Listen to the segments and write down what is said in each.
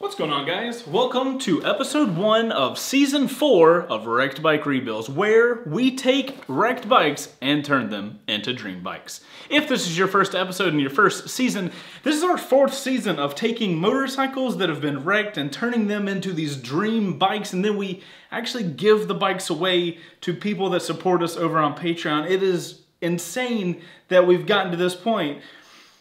What's going on, guys? Welcome to episode 1 of season 4 of Wrecked Bike Rebuilds, where we take wrecked bikes and turn them into dream bikes. If this is your first episode in your first season, this is our 4th season of taking motorcycles that have been wrecked and turning them into these dream bikes, and then we actually give the bikes away to people that support us over on Patreon. It is insane that we've gotten to this point.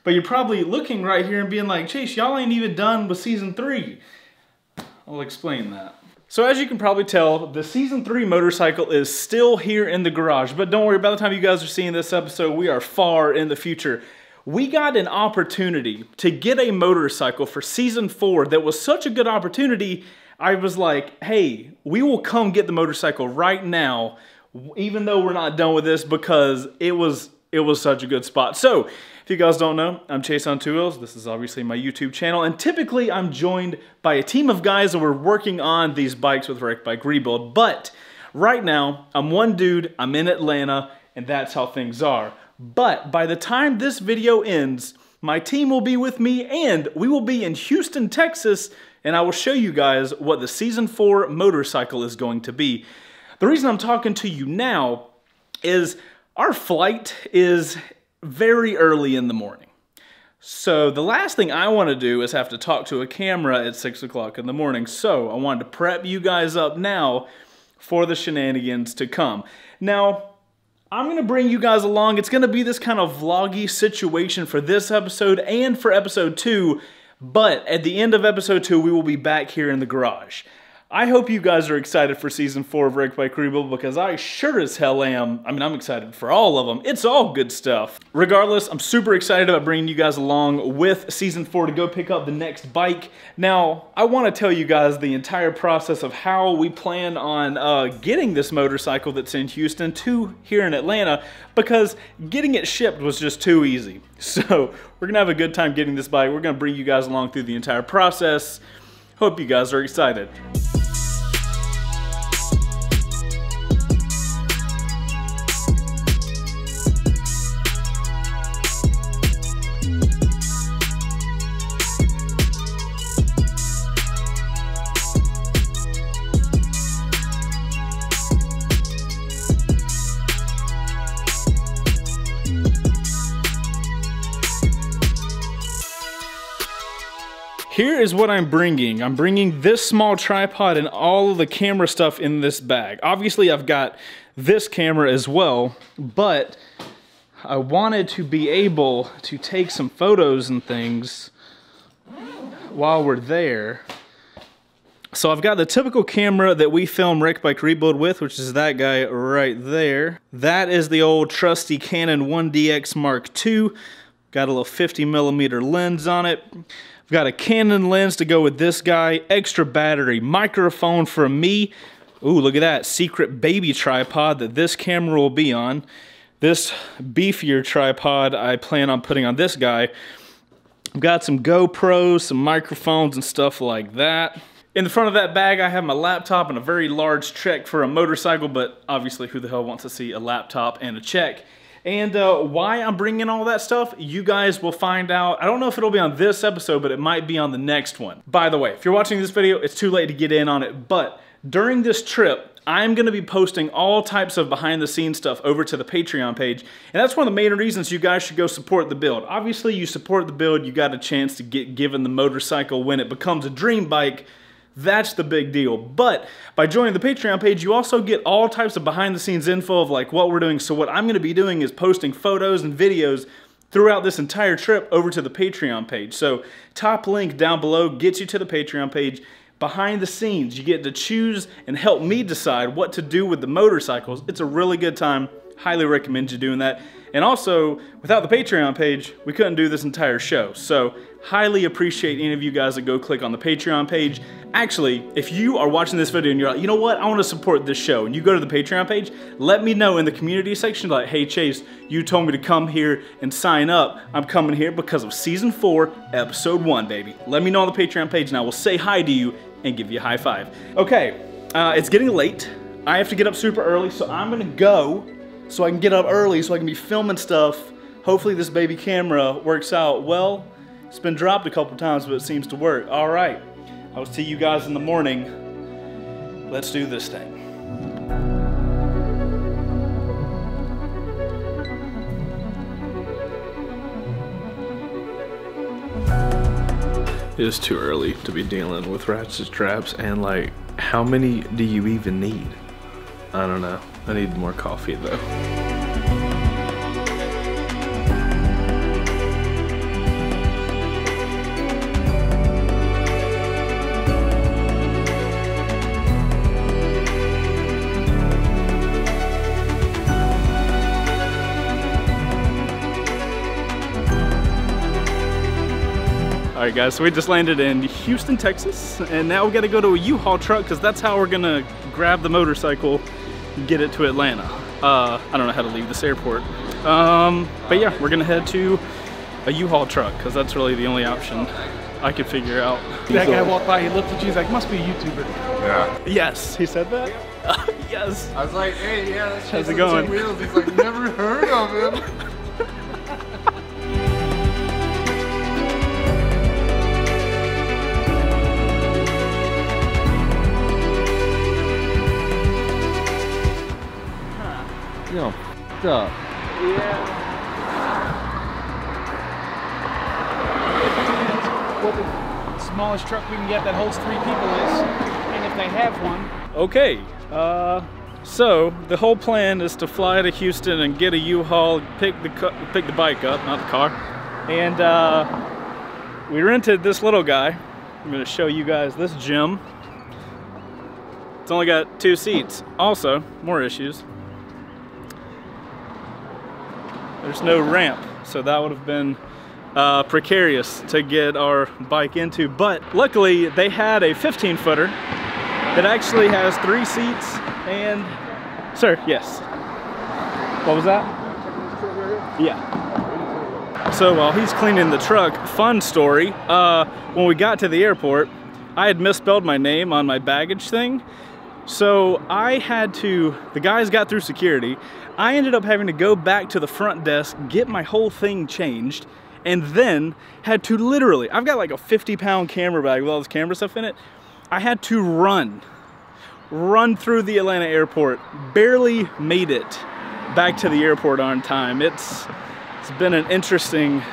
But you're probably looking right here and being like, Chase, y'all ain't even done with season 3. I'll explain that. So as you can probably tell, the season 3 motorcycle is still here in the garage. But don't worry, by the time you guys are seeing this episode, we are far in the future. We got an opportunity to get a motorcycle for season 4 that was such a good opportunity, I was like, hey, we will come get the motorcycle right now, even though we're not done with this, because it was such a good spot. So, if you guys don't know, I'm Chaseontwowheels. This is obviously my YouTube channel, and typically I'm joined by a team of guys that we're working on these bikes with Wrecked Bike Rebuild, but right now, I'm one dude, I'm in Atlanta, and that's how things are. But by the time this video ends, my team will be with me, and we will be in Houston, Texas, and I will show you guys what the Season 4 motorcycle is going to be. The reason I'm talking to you now is our flight is very early in the morning. So the last thing I want to do is have to talk to a camera at 6 o'clock in the morning. So I wanted to prep you guys up now for the shenanigans to come. Now, I'm going to bring you guys along. It's going to be this kind of vloggy situation for this episode and for episode 2. But at the end of episode 2, we will be back here in the garage. I hope you guys are excited for season 4 of Wrecked Bike Rebuild, because I sure as hell am. I mean, I'm excited for all of them. It's all good stuff. Regardless, I'm super excited about bringing you guys along with season 4 to go pick up the next bike. Now, I want to tell you guys the entire process of how we plan on getting this motorcycle that's in Houston to here in Atlanta, because getting it shipped was just too easy. So we're gonna have a good time getting this bike. We're gonna bring you guys along through the entire process. Hope you guys are excited. Here is what I'm bringing. I'm bringing this small tripod and all of the camera stuff in this bag. Obviously, I've got this camera as well, but I wanted to be able to take some photos and things while we're there. So I've got the typical camera that we film Wrecked Bike Rebuild with, which is that guy right there. That is the old trusty Canon 1DX Mark II. Got a little 50mm lens on it. I've got a Canon lens to go with this guy, extra battery, microphone for me. Ooh, look at that, secret baby tripod that this camera will be on. This beefier tripod I plan on putting on this guy. I've got some GoPros, some microphones and stuff like that. In the front of that bag, I have my laptop and a very large check for a motorcycle, but obviously who the hell wants to see a laptop and a check? And why I'm bringing all that stuff, you guys will find out. I don't know if it'll be on this episode, but it might be on the next one. By the way, if you're watching this video, it's too late to get in on it, but during this trip, I'm gonna be posting all types of behind the scenes stuff over to the Patreon page, and that's one of the main reasons you guys should go support the build. Obviously, you support the build, you got a chance to get given the motorcycle when it becomes a dream bike. That's the big deal. But by joining the Patreon page, you also get all types of behind the scenes info of like what we're doing. So what I'm going to be doing is posting photos and videos throughout this entire trip over to the Patreon page. So top link down below gets you to the Patreon page. Behind the scenes, you get to choose and help me decide what to do with the motorcycles. It's a really good time. Highly recommend you doing that. And also, without the Patreon page, we couldn't do this entire show. So highly appreciate any of you guys that go click on the Patreon page. Actually, if you are watching this video and you're like, you know what, I want to support this show, and you go to the Patreon page, let me know in the community section, like, hey Chase, you told me to come here and sign up. I'm coming here because of season 4, episode 1, baby. Let me know on the Patreon page and I will say hi to you and give you a high five. Okay, it's getting late. I have to get up super early, so I'm gonna go so I can get up early so I can be filming stuff. Hopefully this baby camera works out well. It's been dropped a couple times, but it seems to work. All right, I'll see you guys in the morning. Let's do this thing. It is too early to be dealing with ratchet straps, and like, how many do you even need? I don't know. I need more coffee though. All right guys, so we just landed in Houston, Texas, and now we gotta go to a U-Haul truck because that's how we're gonna grab the motorcycle and get it to Atlanta. I don't know how to leave this airport. But yeah, we're gonna head to a U-Haul truck because that's really the only option I could figure out. That guy walked by, he looked at you, he's like, must be a YouTuber. Yeah. Yes, he said that? Yes. I was like, hey, yeah, that's How's it going? Chaseontwowheels. He's like, never heard of him. Yo, what's up? Yeah. What the smallest truck we can get that holds 3 people is, and if they have one. Okay, so the whole plan is to fly to Houston and get a U-Haul, pick the bike up, not the car, and we rented this little guy. I'm gonna show you guys this gym. It's only got 2 seats. Also, more issues. There's no ramp, so that would have been precarious to get our bike into, but luckily they had a 15-footer that actually has 3 seats and, sir, yes. What was that? Yeah. So while he's cleaning the truck, fun story, when we got to the airport, I had misspelled my name on my baggage thing. So I had to, the guys got through security, I ended up having to go back to the front desk, get my whole thing changed, and then had to literally, I've got like a 50-pound camera bag with all this camera stuff in it. I had to run through the Atlanta airport, barely made it back to the airport on time. It's been an interesting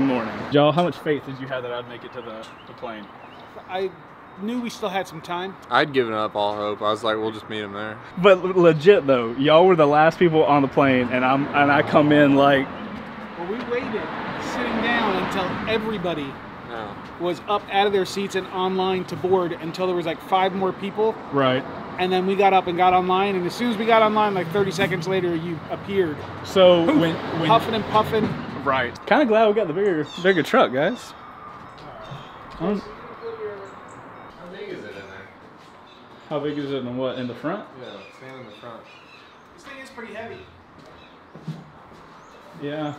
morning. Joe, how much faith did you have that I'd make it to the plane? I knew we still had some time. I'd given up all hope. I was like, we'll just meet him there. But legit though, y'all were the last people on the plane, and I come in like. Well, we waited sitting down until everybody was up out of their seats and online to board until there was like 5 more people. Right. And then we got up and got online, and as soon as we got online, like 30 seconds later, you appeared. So when huffing and puffing. Right. Kind of glad we got the bigger truck, guys. How big is it in there? How big is it in what? In the front? Yeah, stand in the front. This thing is pretty heavy. Yeah.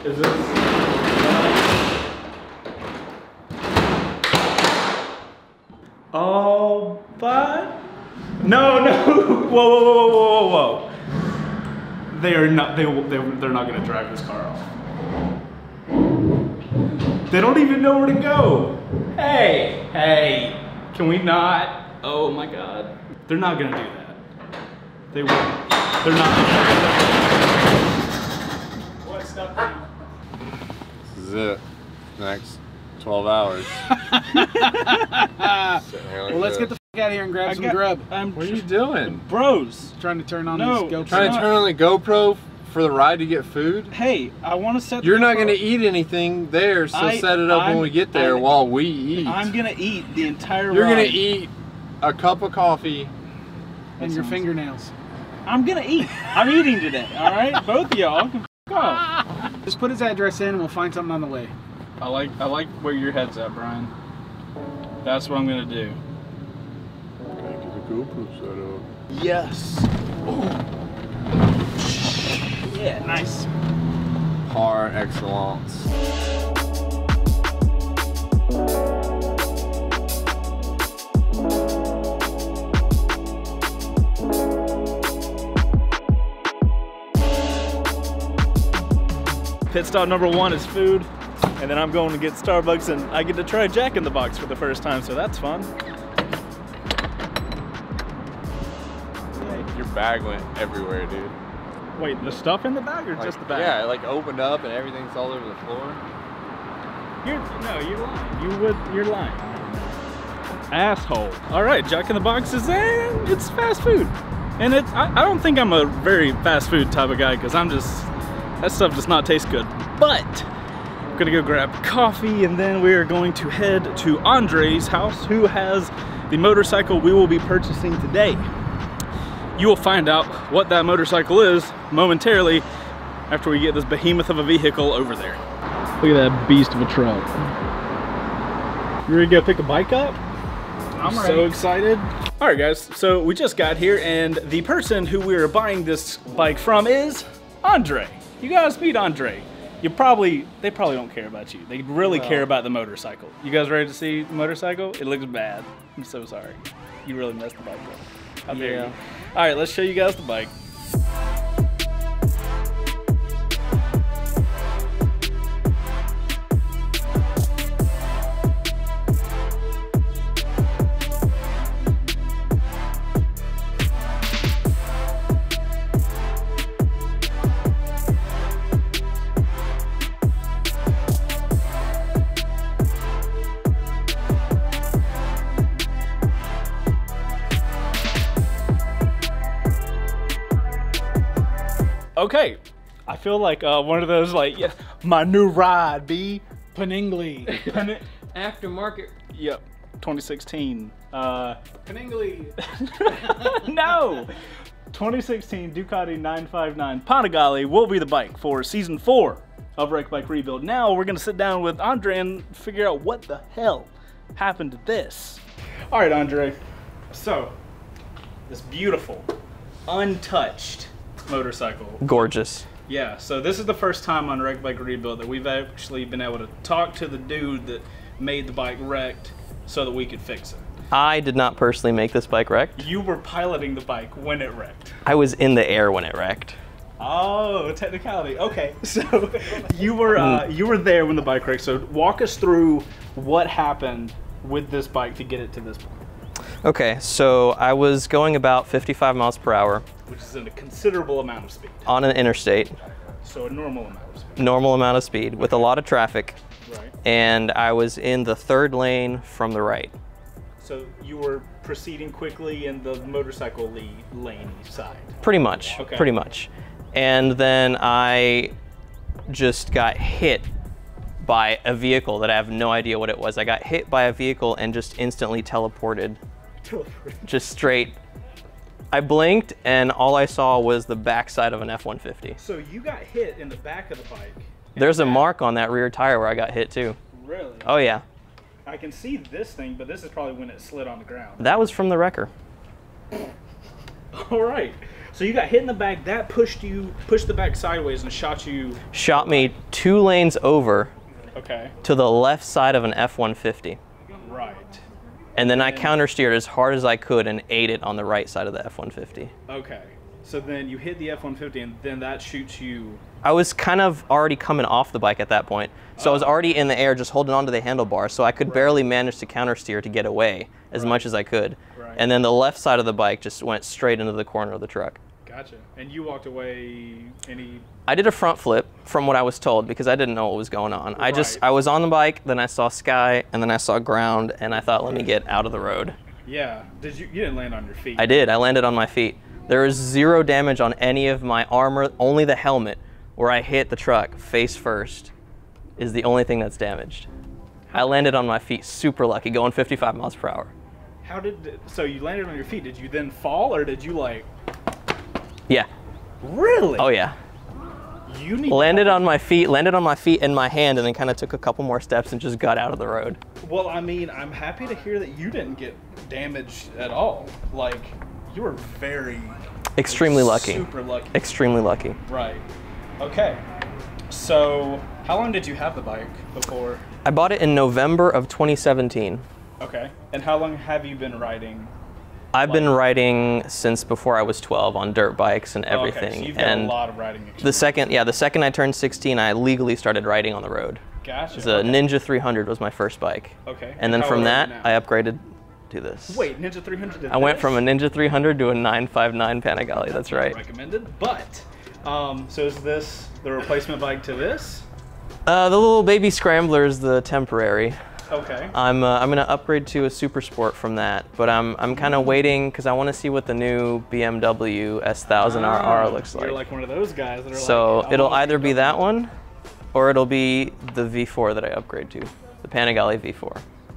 Is this? Oh, but no. Whoa. They are not. They're not going to drive this car off. They don't even know where to go. Hey, can we not? Oh my God. They're not gonna do that. They won't. They're not. What's up? This is it. Next 12 hours. Well, let's get the f out of here and grab some grub. What are you doing? Bros. Trying to turn on No, this GoPro. Trying to turn on the GoPro for the ride to get food? Hey, I want to set. You're not going to eat anything there, so set it up when we get there while we eat. I'm going to eat the entire You're ride. going to eat a cup of coffee. And your fingernails. I'm going to eat. I'm eating today, all right? Both of y'all can f off. Just put his address in and we'll find something on the way. I like where your head's at, Brian. That's what I'm going to do. Gotta get the GoPro set up. Yes. Oh. Yeah, nice. Par excellence. Pit stop number 1 is food. And then I'm going to get Starbucks and I get to try Jack in the Box for the first time, so that's fun. Your bag went everywhere, dude. Wait, the stuff in the bag or just the bag? Yeah, it like opened up and everything's all over the floor. You're lying. You're lying. Asshole. All right, Jack in the Box is in. It's fast food. And I don't think I'm a very fast food type of guy because that stuff does not taste good. But I'm gonna go grab coffee and then we are going to head to Andre's house, who has the motorcycle we will be purchasing today. You will find out what that motorcycle is momentarily after we get this behemoth of a vehicle over there. Look at that beast of a truck. You ready to go pick a bike up? I'm ready. So excited. All right, guys, so we just got here and the person who we are buying this bike from is Andre. You guys meet Andre. They probably don't care about you. They really care about the motorcycle. You guys ready to see the motorcycle? It looks bad. I'm so sorry. You really messed the bike up. How dare you? All right, let's show you guys the bike. Okay, I feel like one of those like, yeah, my new ride, B. Panigale. Aftermarket. Yep, 2016. Panigale. No! 2016 Ducati 959 Panigale will be the bike for season 4 of Wrecked Bike Rebuild. Now we're gonna sit down with Andre and figure out what the hell happened to this. All right, Andre. So, this beautiful, untouched motorcycle. Gorgeous. Yeah, so this is the first time on Wrecked Bike Rebuild that we've actually been able to talk to the dude that made the bike wrecked so that we could fix it. I did not personally make this bike wrecked. You were piloting the bike when it wrecked. I was in the air when it wrecked. Oh, technicality. Okay, so you were there when the bike wrecked. So walk us through what happened with this bike to get it to this point. Okay, so I was going about 55 miles per hour. Which is a considerable amount of speed. On an interstate. So a normal amount of speed. Normal amount of speed with a lot of traffic. Right. And I was in the 3rd lane from the right. So you were proceeding quickly in the motorcycle lane side. Pretty much, okay. Pretty much. And then I just got hit by a vehicle that I have no idea what it was. I got hit by a vehicle and just instantly teleported. Just straight. I blinked and all I saw was the backside of an F-150. So you got hit in the back of the bike. There's a mark on that rear tire where I got hit too. Really? Oh yeah. I can see this thing, but this is probably when it slid on the ground. That was from the wrecker. All right. So you got hit in the back. That pushed the back sideways and shot you. Shot me 2 lanes over. Okay. To the left side of an F-150. Right. And then I countersteered as hard as I could and ate it on the right side of the F-150. Okay. So then you hit the F-150 and then that shoots you. I was kind of already coming off the bike at that point. So I was already in the air just holding onto the handlebar, so I could barely manage to countersteer to get away as much as I could. Right. And then the left side of the bike just went straight into the corner of the truck. Gotcha. And you walked away I did a front flip from what I was told because I didn't know what was going on. Right. I was on the bike, then I saw sky, and then I saw ground, and I thought, let me get out of the road. Yeah. You didn't land on your feet? I did. I landed on my feet. There was 0 damage on any of my armor, only the helmet where I hit the truck face first is the only thing that's damaged. I landed on my feet, super lucky, going 55 miles per hour. So you landed on your feet. Did you then fall or did you like? Yeah. Really? Oh yeah. Landed on my feet in my hand, and then kind of took a couple more steps and just got out of the road. Well, I mean, I'm happy to hear that you didn't get damaged at all. Like, you were extremely lucky. Super lucky. Extremely lucky. Right. Okay. So, how long did you have the bike before? I bought it in November of 2017. Okay. And how long have you been riding? I've been riding since before I was 12 on dirt bikes and everything. Okay, so you've got a lot of riding experience. The second I turned 16, I legally started riding on the road. Gotcha. It's a Ninja 300 was my first bike. Okay. And then How from old are that, you now? I upgraded to this. Wait, Ninja 300 to I went this? from a Ninja 300 to a 959 Panigale. That's right. Recommended, but so is this the replacement bike to this? The little baby Scrambler is the temporary. Okay. I'm gonna upgrade to a Super Sport from that, but I'm kind of waiting because I want to see what the new BMW S1000 RR looks like. You're like one of those guys that are so like, it'll either be that one, or it'll be the V4 that I upgrade to, the Panigale V4.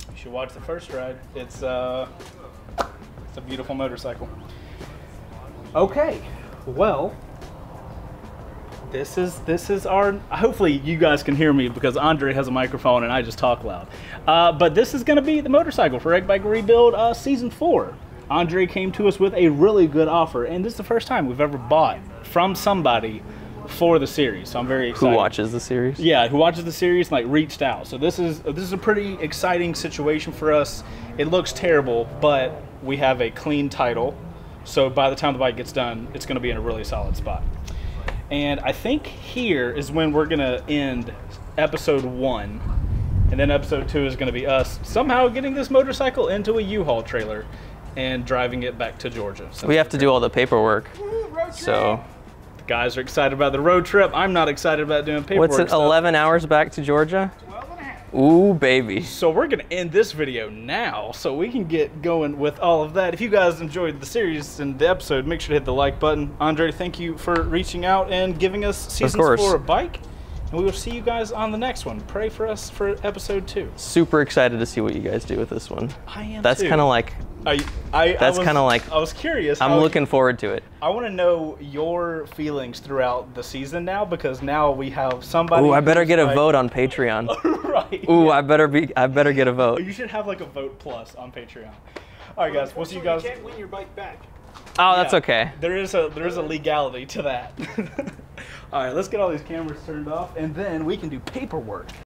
You should watch the first ride. It's a beautiful motorcycle. Okay, well. This is our, hopefully you guys can hear me because Andre has a microphone and I just talk loud. But this is gonna be the motorcycle for Wrecked Bike Rebuild Season 4. Andre came to us with a really good offer, and this is the first time we've ever bought from somebody for the series, so I'm very excited. Who watches the series? Yeah, who watches the series and like reached out. So this is a pretty exciting situation for us. It looks terrible, but we have a clean title. So by the time the bike gets done, it's gonna be in a really solid spot. And I think here is when we're gonna end episode 1, and then episode 2 is gonna be us somehow getting this motorcycle into a U-Haul trailer and driving it back to Georgia. We have to do all the paperwork. So the guys are excited about the road trip. I'm not excited about doing paperwork. what's it? 11 hours back to Georgia? 12 and a half. Ooh, baby. So we're gonna end this video now so we can get going with all of that. If you guys enjoyed the series and the episode, make sure to hit the like button. Andre, thank you for reaching out and giving us Season 4 of Bike. And we will see you guys on the next one. Pray for us for episode 2. Super excited to see what you guys do with this one. I am That's too. kind of like, That's kind of like, I was curious. I'm looking forward to it. I want to know your feelings throughout the season now, because now we have somebody. Ooh, I better who's get a like- vote on Patreon. Right. Ooh, yeah. I better get a vote. You should have like a vote plus on Patreon. All right, guys. We'll see you guys. You can't win your bike back. Oh, that's Yeah, okay. There is a legality to that. All right, let's get all these cameras turned off, and then we can do paperwork.